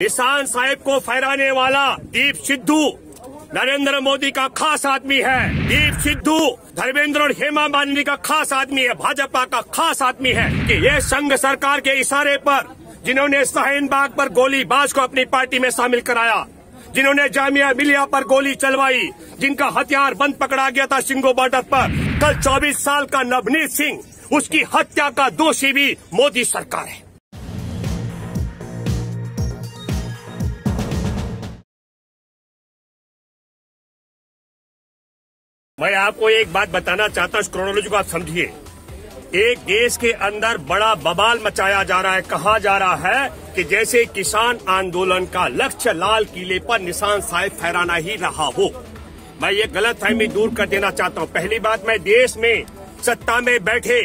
निशान साहिब को फहराने वाला दीप सिद्धू नरेंद्र मोदी का खास आदमी है। दीप सिद्धू धर्मेंद्र और हेमा मालिनी का खास आदमी है, भाजपा का खास आदमी है कि ये संघ सरकार के इशारे पर जिन्होंने शाहीन बाग पर गोलीबाज को अपनी पार्टी में शामिल कराया, जिन्होंने जामिया मिलिया पर गोली चलवाई, जिनका हथियार बंद पकड़ा गया था सिंगो बॉर्डर पर, कल 24 साल का नवनीत सिंह, उसकी हत्या का दोषी भी मोदी सरकार है। मैं आपको एक बात बताना चाहता हूं, इस क्रोनोलॉजी को आप समझिए। एक देश के अंदर बड़ा बवाल मचाया जा रहा है। कहा जा रहा है कि जैसे किसान आंदोलन का लक्ष्य लाल किले पर निशान साहिब फहराना ही रहा हो। मैं ये गलतफहमी दूर कर देना चाहता हूं। पहली बात, मैं देश में सत्ता में बैठे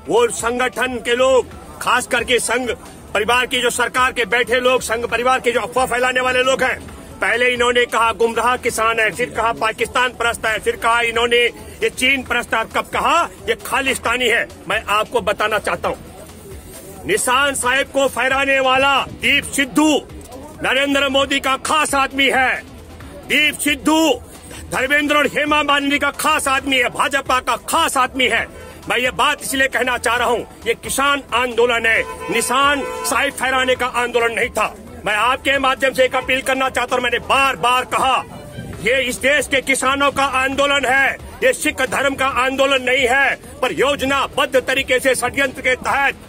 वो संगठन के लोग, खास करके संघ परिवार की जो सरकार के बैठे लोग, संघ परिवार के जो अफवाह फैलाने वाले लोग हैं, पहले इन्होंने कहा गुमराह किसान है, फिर कहा पाकिस्तान परस्त है, फिर कहा इन्होंने ये चीन परस्त है, कब कहा ये खालिस्तानी है। मैं आपको बताना चाहता हूं, निशान साहिब को फहराने वाला दीप सिद्धू नरेंद्र मोदी का खास आदमी है। दीप सिद्धू धर्मेंद्र और हेमा मालिनी का खास आदमी है, भाजपा का खास आदमी है। मैं ये बात इसलिए कहना चाह रहा हूं, ये किसान आंदोलन है, निशान साहिब फहराने का आंदोलन नहीं था। मैं आपके माध्यम से एक अपील करना चाहता हूं, मैंने बार बार कहा, ये इस देश के किसानों का आंदोलन है, ये सिख धर्म का आंदोलन नहीं है। पर योजनाबद्ध तरीके से षड्यंत्र के तहत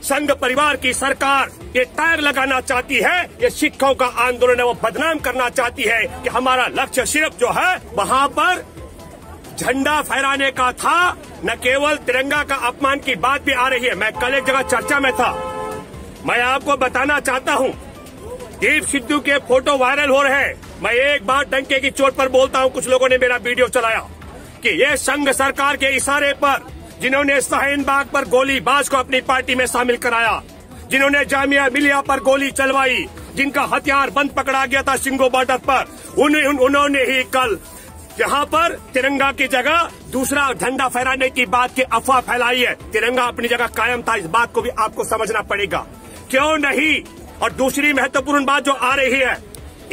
संघ परिवार की सरकार ये टायर लगाना चाहती है, ये सिखों का आंदोलन है, वो बदनाम करना चाहती है कि हमारा लक्ष्य सिर्फ जो है वहां पर झंडा फहराने का था, न केवल तिरंगा का अपमान की बात भी आ रही है। मैं कल एक जगह चर्चा में था, मैं आपको बताना चाहता हूं, दीप सिद्धू के फोटो वायरल हो रहे हैं। मैं एक बार डंके की चोट पर बोलता हूं, कुछ लोगों ने मेरा वीडियो चलाया कि ये संघ सरकार के इशारे पर जिन्होंने शाहीन बाग पर गोलीबाज को अपनी पार्टी में शामिल कराया, जिन्होंने जामिया मिलिया पर गोली चलवाई, जिनका हथियार बंद पकड़ा गया था सिंगो बॉर्डर पर, उन्होंने ही कल यहाँ पर तिरंगा की जगह दूसरा झंडा फहराने की बात की अफवाह फैलाई है। तिरंगा अपनी जगह कायम था, इस बात को भी आपको समझना पड़ेगा, क्यों नहीं। और दूसरी महत्वपूर्ण बात जो आ रही है,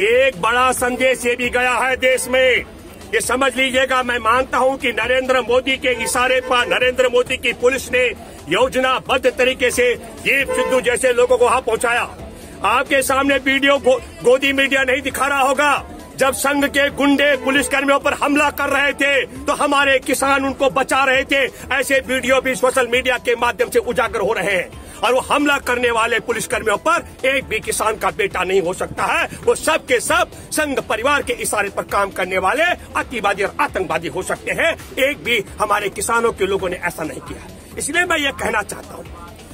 एक बड़ा संदेश ये भी गया है देश में, ये समझ लीजिएगा। मैं मानता हूं कि नरेंद्र मोदी के इशारे पर नरेंद्र मोदी की पुलिस ने योजनाबद्ध तरीके से दीप सिद्धू जैसे लोगों को वहां पहुंचाया। आपके सामने वीडियो गोदी मीडिया नहीं दिखा रहा होगा, जब संघ के गुंडे पुलिसकर्मियों पर हमला कर रहे थे तो हमारे किसान उनको बचा रहे थे। ऐसे वीडियो भी सोशल मीडिया के माध्यम से उजागर हो रहे हैं। और वो हमला करने वाले पुलिसकर्मियों पर एक भी किसान का बेटा नहीं हो सकता है। वो सब के सब संघ परिवार के इशारे पर काम करने वाले अतिवादी और आतंकवादी हो सकते हैं। एक भी हमारे किसानों के लोगों ने ऐसा नहीं किया। इसलिए मैं ये कहना चाहता हूँ,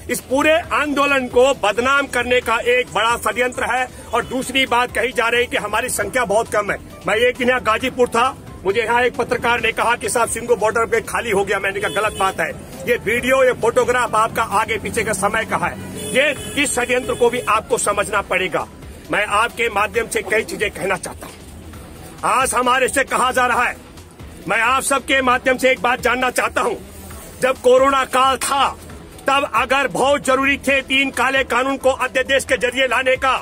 इस पूरे आंदोलन को बदनाम करने का एक बड़ा षड्यंत्र है। और दूसरी बात कही जा रही है कि हमारी संख्या बहुत कम है। मैं एक दिन यहाँ गाजीपुर था, मुझे यहाँ एक पत्रकार ने कहा कि साहब सिंगो बॉर्डर पे खाली हो गया। मैंने कहा गलत बात है, ये वीडियो ये फोटोग्राफ आपका आगे पीछे का समय का है। ये इस षड्यंत्र को भी आपको समझना पड़ेगा। मैं आपके माध्यम से कई चीजें कहना चाहता हूँ। आज हमारे से कहा जा रहा है, मैं आप सबके माध्यम से एक बात जानना चाहता हूँ, जब कोरोना काल था तब अगर बहुत जरूरी थे 3 काले कानून को अध्यादेश के जरिए लाने का,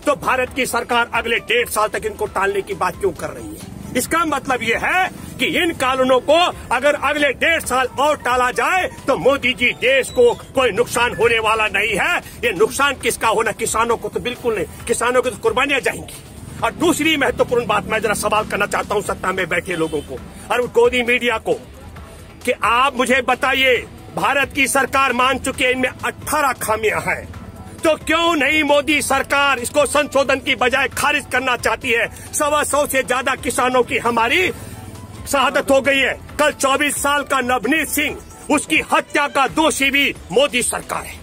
तो भारत की सरकार अगले 1.5 साल तक इनको टालने की बात क्यों कर रही है? इसका मतलब ये है कि इन कानूनों को अगर अगले 1.5 साल और टाला जाए तो मोदी जी देश को कोई नुकसान होने वाला नहीं है। ये नुकसान किसका होना? किसानों को तो बिल्कुल नहीं, किसानों की तो कुर्बानियां जाएंगी। और दूसरी महत्वपूर्ण बात मैं जरा सवाल करना चाहता हूँ सत्ता में बैठे लोगों को और गोदी मीडिया को कि आप मुझे बताइए, भारत की सरकार मान चुकी है इनमें 18 खामियां हैं, तो क्यों नहीं मोदी सरकार इसको संशोधन की बजाय खारिज करना चाहती है? 125 से ज्यादा किसानों की हमारी शहादत हो गई है। कल 24 साल का नवनीत सिंह, उसकी हत्या का दोषी भी मोदी सरकार है।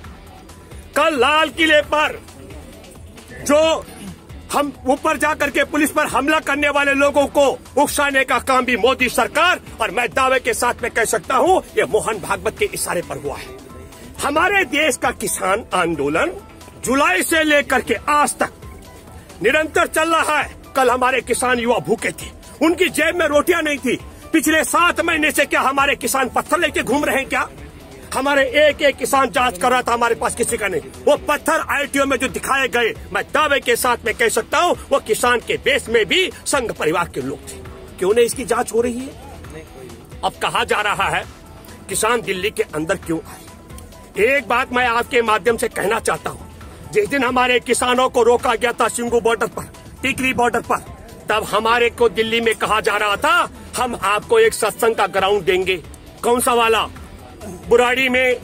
कल लाल किले पर जो हम ऊपर जाकर के पुलिस पर हमला करने वाले लोगों को उकसाने का काम भी मोदी सरकार, और मैं दावे के साथ में कह सकता हूं ये मोहन भागवत के इशारे पर हुआ है। हमारे देश का किसान आंदोलन जुलाई से लेकर के आज तक निरंतर चल रहा है। कल हमारे किसान युवा भूखे थे, उनकी जेब में रोटियां नहीं थी। पिछले 7 महीने से क्या हमारे किसान पत्थर लेके घूम रहे हैं क्या? हमारे एक एक किसान जांच कर रहा था, हमारे पास किसी का नहीं। वो पत्थर आईटीओ में जो दिखाए गए, मैं दावे के साथ में कह सकता हूँ वो किसान के बेस में भी संघ परिवार के लोग थे। क्यों नहीं इसकी जांच हो रही है? अब कहा जा रहा है किसान दिल्ली के अंदर क्यों आए। एक बात मैं आपके माध्यम से कहना चाहता हूँ, जिस दिन हमारे किसानों को रोका गया था सिंगू बॉर्डर पर, टिकरी बॉर्डर पर, तब हमारे को दिल्ली में कहा जा रहा था हम आपको एक सत्संग का ग्राउंड देंगे। कौन सा वाला? बुराड़ी में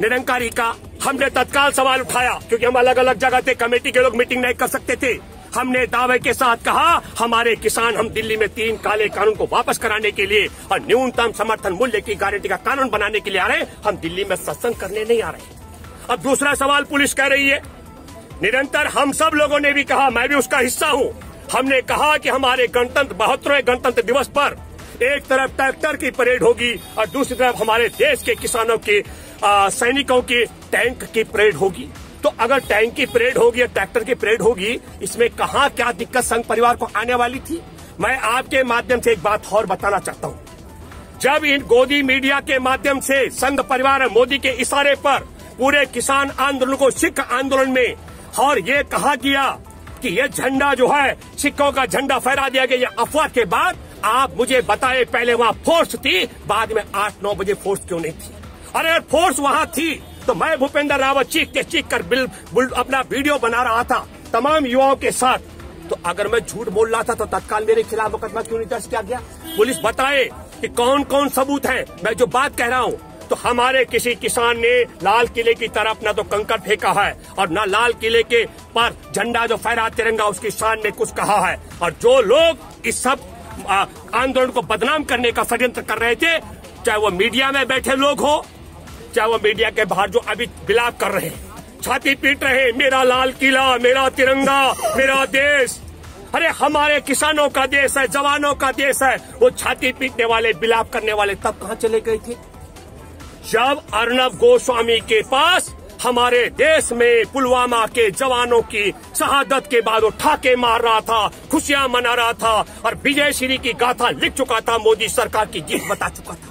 निरंकारी का। हमने तत्काल सवाल उठाया क्योंकि हम अलग अलग जगह थे, कमेटी के लोग मीटिंग नहीं कर सकते थे। हमने दावे के साथ कहा हमारे किसान, हम दिल्ली में 3 काले कानून को वापस कराने के लिए और न्यूनतम समर्थन मूल्य की गारंटी का कानून बनाने के लिए आ रहे हैं, हम दिल्ली में सत्संग करने नहीं आ रहे। अब दूसरा सवाल पुलिस कह रही है, निरंतर हम सब लोगों ने भी कहा, मैं भी उसका हिस्सा हूँ, हमने कहा कि हमारे 72वें गणतंत्र दिवस पर एक तरफ ट्रैक्टर की परेड होगी और दूसरी तरफ हमारे देश के किसानों के सैनिकों की टैंक की परेड होगी। तो अगर टैंक की परेड होगी या ट्रैक्टर की परेड होगी, इसमें कहाँ क्या दिक्कत संघ परिवार को आने वाली थी? मैं आपके माध्यम से एक बात और बताना चाहता हूँ। जब इन गोदी मीडिया के माध्यम से संघ परिवार मोदी के इशारे पर पूरे किसान आंदोलन को सिख आंदोलन में और ये कहा गया कि ये झंडा जो है सिखों का झंडा फहरा दिया गया, ये अफवाह के बाद आप मुझे बताए पहले वहाँ फोर्स थी, बाद में 8-9 बजे फोर्स क्यों नहीं थी? अरे फोर्स वहाँ थी तो मैं भूपेंद्र रावत चीख कर अपना वीडियो बना रहा था तमाम युवाओं के साथ। तो अगर मैं झूठ बोल रहा था तो तत्काल मेरे खिलाफ मुकदमा क्यों नहीं दर्ज किया गया? पुलिस बताए कि कौन कौन सबूत है। मैं जो बात कह रहा हूँ, तो हमारे किसी किसान ने लाल किले की तरफ न तो कंकड़ फेंका है और न लाल किले के पर झंडा जो फहरा तिरंगा उसकी शान में कुछ कहा है। और जो लोग इस सब आंदोलन को बदनाम करने का षड्यंत्र कर रहे थे, चाहे वो मीडिया में बैठे लोग हो, चाहे वो मीडिया के बाहर जो अभी विलाप कर रहे हैं, छाती पीट रहे हैं, मेरा लाल किला, मेरा तिरंगा, मेरा देश। अरे हमारे किसानों का देश है, जवानों का देश है। वो छाती पीटने वाले, विलाप करने वाले तब कहाँ चले गए थे? जब अर्नब गोस्वामी के पास हमारे देश में पुलवामा के जवानों की शहादत के बाद वो ठाके मार रहा था, खुशियां मना रहा था और विजय श्री की गाथा लिख चुका था, मोदी सरकार की जीत बता चुका था,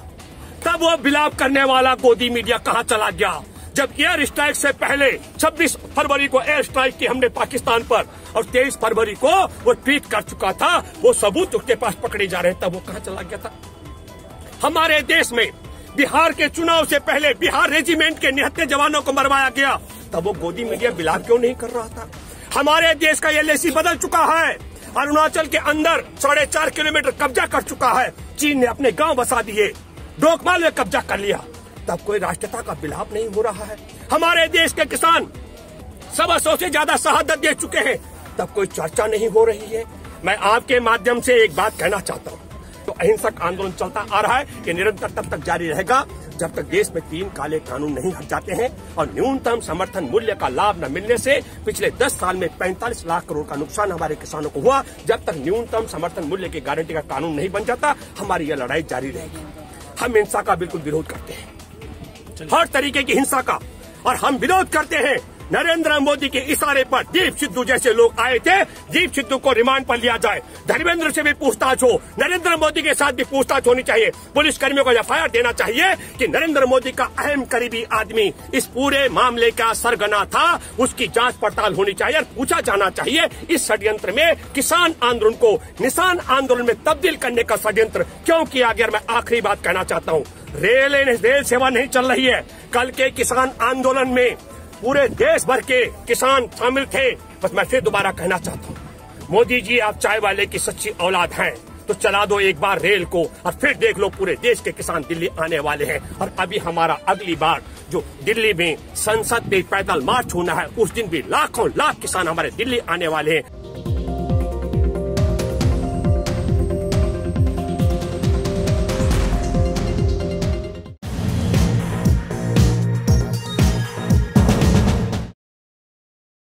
तब वो विलाप करने वाला गोदी मीडिया कहाँ चला गया? जब एयर स्ट्राइक से पहले 26 फरवरी को एयर स्ट्राइक की हमने पाकिस्तान पर और 23 फरवरी को वो ट्वीट कर चुका था, वो सबूत उसके पास पकड़े जा रहे, तब वो कहाँ चला गया था? हमारे देश में बिहार के चुनाव से पहले बिहार रेजिमेंट के 79 जवानों को मरवाया गया, तब वो गोदी मीडिया विलाप क्यों नहीं कर रहा था? हमारे देश का एलएसी बदल चुका है, अरुणाचल के अंदर 4.5 किलोमीटर कब्जा कर चुका है, चीन ने अपने गांव बसा दिए, डोकमाल में कब्जा कर लिया, तब कोई राष्ट्रीयता का विलाप नहीं हो रहा है। हमारे देश के किसान 125 से ज्यादा शहादत दे चुके हैं, तब कोई चर्चा नहीं हो रही है। मैं आपके माध्यम से एक बात कहना चाहता हूँ, तो अहिंसक आंदोलन चलता आ रहा है, ये निरंतर तब तक जारी रहेगा जब तक देश में 3 काले कानून नहीं हट जाते हैं और न्यूनतम समर्थन मूल्य का लाभ न मिलने से पिछले 10 साल में 45 लाख करोड़ का नुकसान हमारे किसानों को हुआ। जब तक न्यूनतम समर्थन मूल्य की गारंटी का कानून नहीं बन जाता, हमारी यह लड़ाई जारी रहेगी। हम हिंसा का बिल्कुल विरोध करते हैं, हर तरीके की हिंसा का, और हम विरोध करते हैं नरेंद्र मोदी के इशारे पर दीप सिद्धू जैसे लोग आए थे, दीप सिद्धू को रिमांड पर लिया जाए, धर्मेंद्र से भी पूछताछ हो, नरेंद्र मोदी के साथ भी पूछताछ होनी चाहिए, पुलिस कर्मियों को एफआईआर देना चाहिए कि नरेंद्र मोदी का अहम करीबी आदमी इस पूरे मामले का सरगना था, उसकी जांच पड़ताल होनी चाहिए और पूछा जाना चाहिए इस षड्यंत्र में किसान आंदोलन को निशान आंदोलन में तब्दील करने का षड्यंत्र क्यों किया गया। मैं आखिरी बात कहना चाहता हूँ, रेल सेवा नहीं चल रही है। कल के किसान आंदोलन में पूरे देश भर के किसान शामिल थे। बस मैं फिर दोबारा कहना चाहता हूँ, मोदी जी आप चाय वाले की सच्ची औलाद हैं तो चला दो एक बार रेल को और फिर देख लो पूरे देश के किसान दिल्ली आने वाले हैं। और अभी हमारा अगली बार जो दिल्ली में संसद में पैदल मार्च होना है, उस दिन भी लाखों लाख किसान हमारे दिल्ली आने वाले हैं।